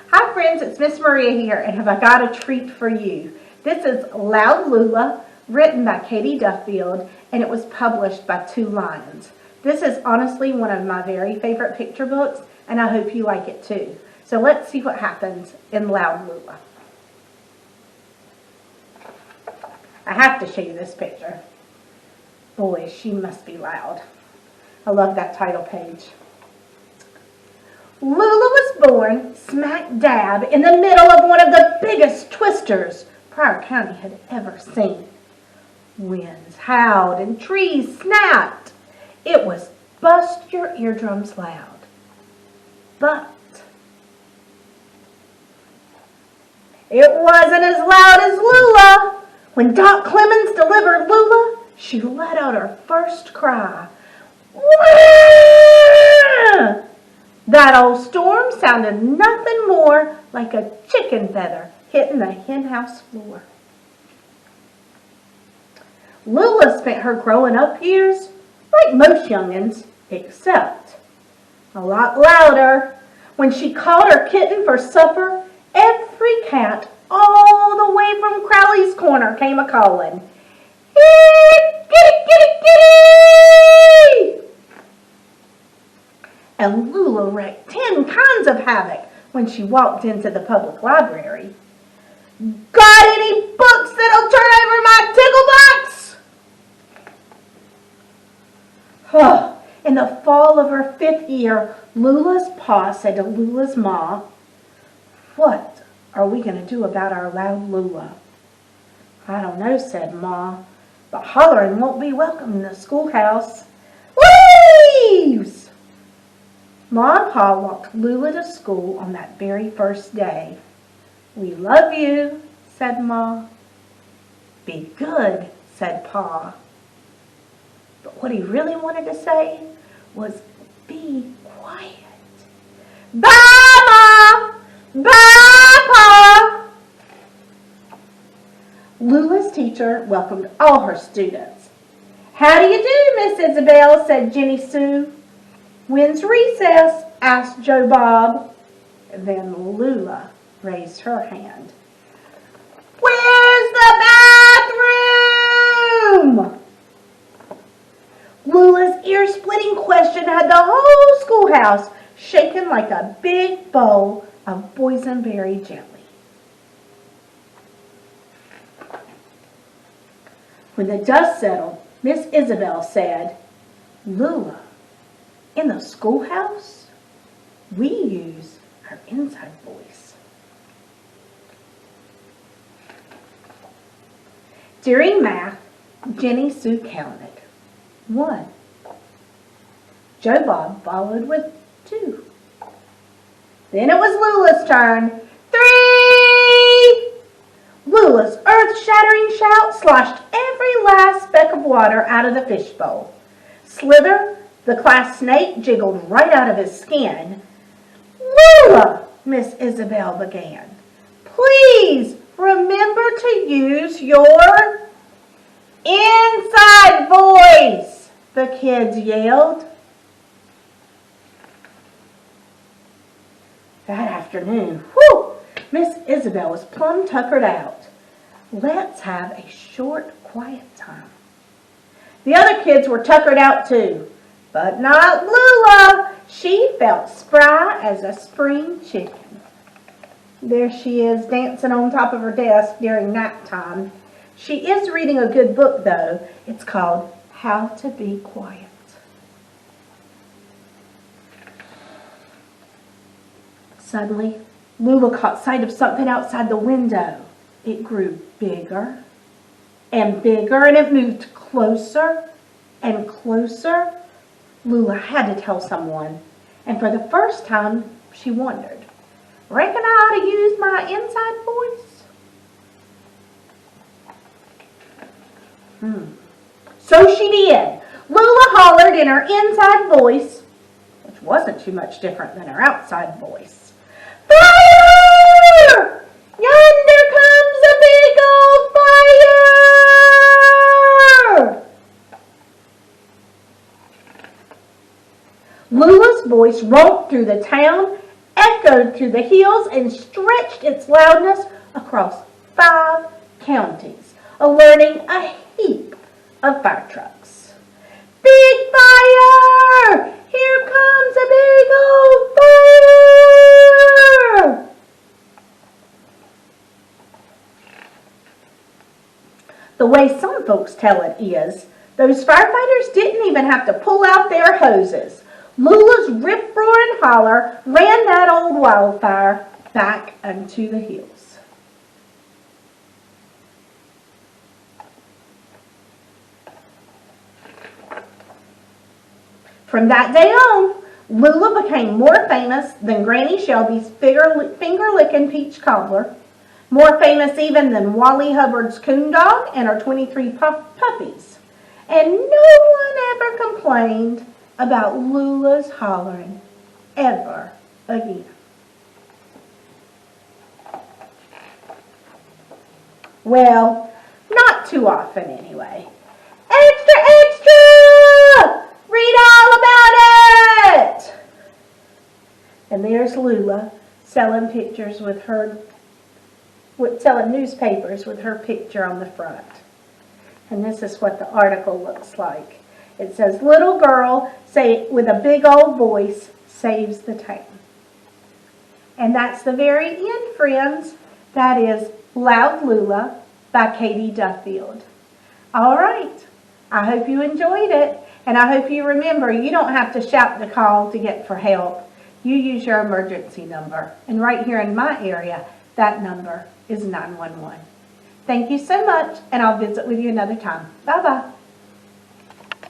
Hi friends, it's Miss Maria here, and have I got a treat for you. This is Loud Lula, written by Katy Duffield, and it was published by Two Lions. This is honestly one of my very favorite picture books, and I hope you like it too. So let's see what happens in Loud Lula. I have to show you this picture. Boy, she must be loud. I love that title page. Lula was born smack dab in the middle of one of the biggest twisters Pryor County had ever seen. Winds howled and trees snapped. It was bust your eardrums loud. But it wasn't as loud as Lula. When Doc Clemens delivered Lula, she let out her first cry. Wah! That old storm sounded nothing more like a chicken feather hitting the henhouse floor. Lula spent her growing up years like most youngins, except a lot louder. When she caught her kitten for supper, every cat all the way from Crowley's Corner came a-calling, "Kitty, kitty, kitty!" And Lula wreaked 10 kinds of havoc when she walked into the public library. "Got any books that'll turn over my tickle box?" In the fall of her 5th year, Lula's pa said to Lula's ma, "What are we going to do about our Loud Lula?" "I don't know," said Ma, "but hollerin' won't be welcome in the schoolhouse." Leaves! Ma and Pa walked Lula to school on that very first day. "We love you," said Ma. "Be good," said Pa. But what he really wanted to say was, "Be quiet." "Bye, Ma! Bye, Pa!" Lula's teacher welcomed all her students. "How do you do, Miss Isabel?" said Jenny Sue. "When's recess?" asked Joe Bob. Then Lula raised her hand. "Where's the bathroom?" Lula's ear-splitting question had the whole schoolhouse shaken like a big bowl of boysenberry jelly. When the dust settled, Miss Isabel said, "Lula, in the schoolhouse, we use our inside voice." During math, Jenny Sue counted 1. Joe Bob followed with 2. Then it was Lula's turn. 3! Lula's earth-shattering shout sloshed every last speck of water out of the fishbowl. Slither, the class snake, jiggled right out of his skin. "Lula," Miss Isabel began, "please remember to use your inside voice," the kids yelled. That afternoon, Miss Isabel was plumb tuckered out. "Let's have a short, quiet time." The other kids were tuckered out too, but not Lula. She felt spry as a spring chicken. There she is, dancing on top of her desk during nap time. She is reading a good book, though. It's called How to Be Quiet. Suddenly, Lula caught sight of something outside the window. It grew bigger and bigger, and it moved closer and closer. Lula had to tell someone, and for the first time, she wondered, "Reckon I ought to use my inside voice?" So she did. Lula hollered in her inside voice, which wasn't too much different than her outside voice. "Fire! Yonder comes a big old fire!" Lula's voice romped through the town, echoed echoed through the hills and stretched its loudness across 5 counties, alerting a heap of fire trucks. Big fire! Here comes a big old fire! The way some folks tell it is, those firefighters didn't even have to pull out their hoses. Lula's rip-roaring holler ran that old wildfire back into the hills. From that day on, Lula became more famous than Granny Shelby's finger-licking peach cobbler, more famous even than Wally Hubbard's coon dog and her 23 puppies. And no one ever complained about Lula's hollering ever again. Well, not too often anyway. Extra, extra! Read all about it! And there's Lula selling pictures with her, selling newspapers with her picture on the front. And this is what the article looks like. It says, little girl with a big old voice saves the town. And that's the very end, friends. That is Loud Lula by Katy Duffield. All right. I hope you enjoyed it. And I hope you remember you don't have to shout the call to get for help. You use your emergency number. And right here in my area, that number is 911. Thank you so much, and I'll visit with you another time. Bye-bye.